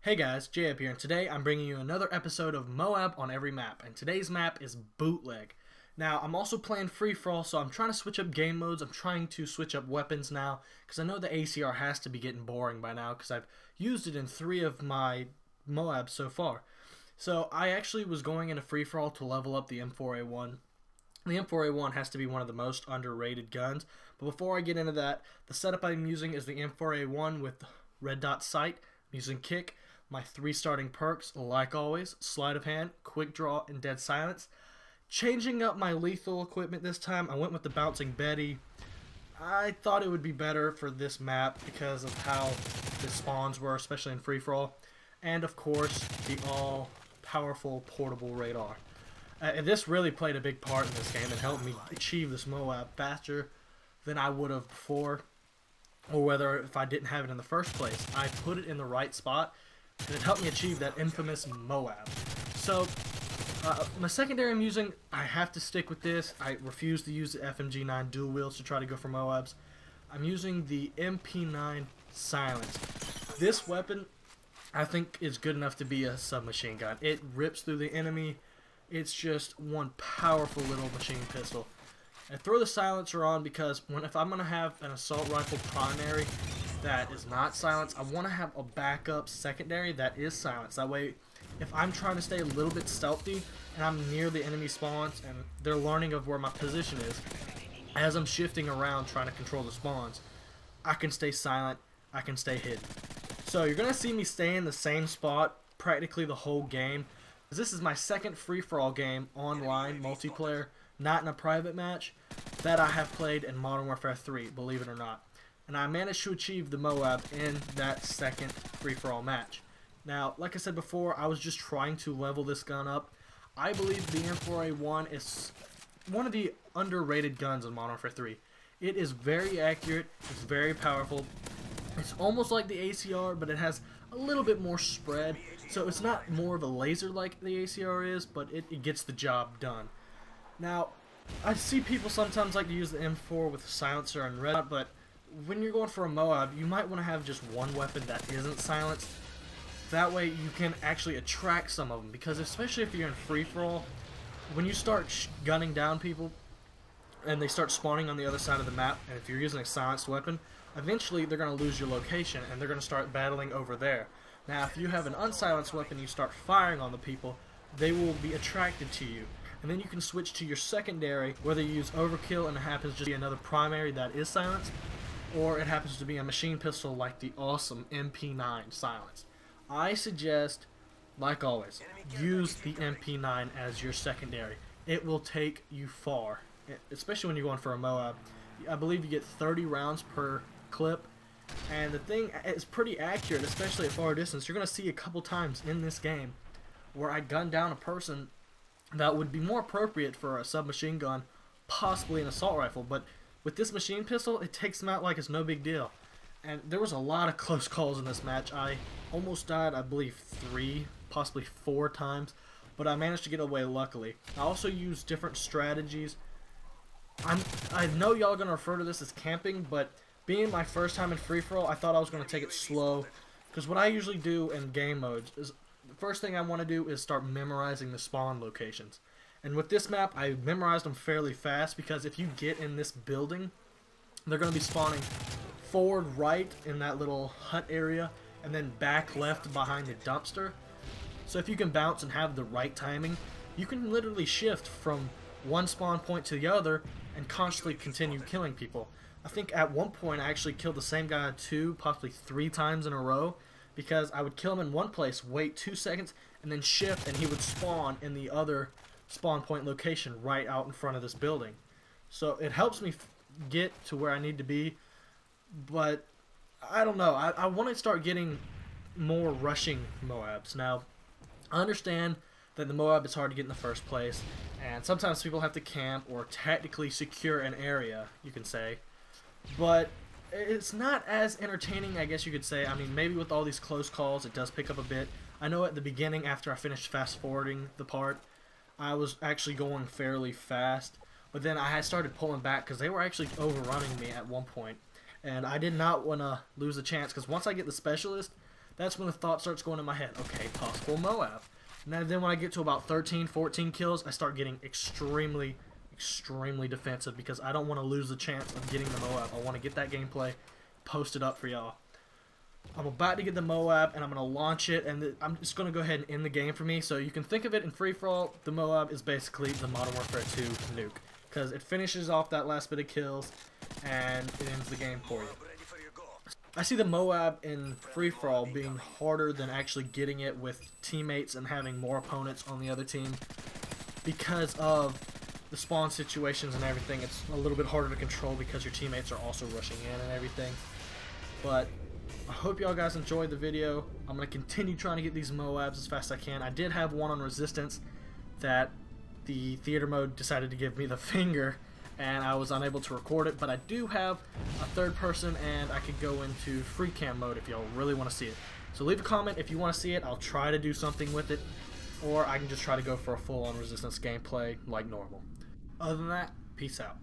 Hey guys, JAB here, and today I'm bringing you another episode of MOAB on every map, and today's map is Bootleg. Now, I'm also playing free-for-all, so I'm trying to switch up game modes. I'm trying to switch up weapons now, because I know the ACR has to be getting boring by now, because I've used it in 3 of my MOABs so far. So, I actually was going into free-for-all to level up the M4A1. The M4A1 has to be one of the most underrated guns, but before I get into that, the setup I'm using is the M4A1 with red dot sight. I'm using kick. My 3 starting perks, like always, sleight of hand, quick draw, and dead silence. Changing up my lethal equipment this time, I went with the bouncing Betty. I thought it would be better for this map because of how the spawns were, especially in free-for-all. And of course, the all-powerful portable radar. And this really played a big part in this game and helped me achieve this MOAB faster than I would have before. Or whether if I didn't have it in the first place. I put it in the right spot, and it helped me achieve that infamous MOAB. So, my secondary I'm using, I have to stick with this. I refuse to use the FMG9 dual wheels to try to go for MOABs. I'm using the MP9 Silence. This weapon, I think, is good enough to be a submachine gun. It rips through the enemy. It's just one powerful little machine pistol. I throw the silencer on because if I'm going to have an assault rifle primary that is not silenced, I want to have a backup secondary that is silenced. That way, if I'm trying to stay a little bit stealthy and I'm near the enemy spawns and they're learning of where my position is, as I'm shifting around trying to control the spawns, I can stay silent, I can stay hidden. So you're going to see me stay in the same spot practically the whole game. This is my second free-for-all game online, multiplayer, not in a private match, that I have played in Modern Warfare 3, believe it or not. And I managed to achieve the MOAB in that second free-for-all match. Now, like I said before, I was just trying to level this gun up. I believe the M4A1 is one of the underrated guns in Modern Warfare 3. It is very accurate, it's very powerful. It's almost like the ACR, but it has a little bit more spread. So it's not more of a laser like the ACR is, but it gets the job done. Now, I see people sometimes like to use the M4 with a silencer and red dot, but when you're going for a MOAB, you might want to have just one weapon that isn't silenced. That way you can actually attract some of them, because especially if you're in free-for-all, when you start gunning down people and they start spawning on the other side of the map, and if you're using a silenced weapon, eventually they're going to lose your location and they're going to start battling over there. Now, if you have an unsilenced weapon, you start firing on the people, they will be attracted to you. And then you can switch to your secondary, whether you use overkill and it happens to be another primary that is silenced, or it happens to be a machine pistol like the awesome MP9 silenced. I suggest, like always, use the MP9 as your secondary. It will take you far, especially when you're going for a MOAB. I believe you get 30 rounds per clip, and the thing is pretty accurate, especially at far distance. You're going to see a couple times in this game where I gunned down a person that would be more appropriate for a submachine gun, possibly an assault rifle, but with this machine pistol, it takes them out like it's no big deal. And there was a lot of close calls in this match. I almost died, I believe, 3, possibly 4 times, but I managed to get away luckily. I also used different strategies. I know y'all are going to refer to this as camping, but being my first time in free-for-all, I thought I was going to take it slow, because what I usually do in game modes is the first thing I want to do is start memorizing the spawn locations. And with this map, I memorized them fairly fast, because if you get in this building, they're going to be spawning forward right in that little hut area, and then back left behind the dumpster. So if you can bounce and have the right timing, you can literally shift from one spawn point to the other and constantly continue killing people. I think at one point I actually killed the same guy 2, possibly 3 times in a row, because I would kill him in one place, wait 2 seconds, and then shift, and he would spawn in the other spawn point location right out in front of this building. So it helps me get to where I need to be, but I don't know. I want to start getting more rushing MOABs. Now, I understand that the MOAB is hard to get in the first place, and sometimes people have to camp or tactically secure an area, you can say, but it's not as entertaining, I guess you could say. I mean, maybe with all these close calls, it does pick up a bit. I know at the beginning, after I finished fast-forwarding the part, I was actually going fairly fast, but then I had started pulling back because they were actually overrunning me at one point, and I did not want to lose a chance, because once I get the specialist, that's when the thought starts going in my head. Okay, possible MOAB. Now then when I get to about 13, 14 kills, I start getting extremely defensive because I don't want to lose the chance of getting the MOAB. I want to get that gameplay posted up for y'all. I'm about to get the MOAB and I'm going to launch it, and I'm just going to go ahead and end the game for me. So you can think of it in free-for-all, the MOAB is basically the Modern Warfare 2 nuke, because it finishes off that last bit of kills and it ends the game for you. I see the MOAB in free-for-all being harder than actually getting it with teammates and having more opponents on the other team because of the spawn situations and everything. It's a little bit harder to control because your teammates are also rushing in and everything. But I hope y'all guys enjoyed the video. I'm going to continue trying to get these MOABs as fast as I can. I did have one on Resistance that the theater mode decided to give me the finger, and I was unable to record it, but I do have a third person and I could go into free cam mode if y'all really want to see it. So leave a comment if you want to see it. I'll try to do something with it, or I can just try to go for a full-on Resistance gameplay like normal. Other than that, peace out.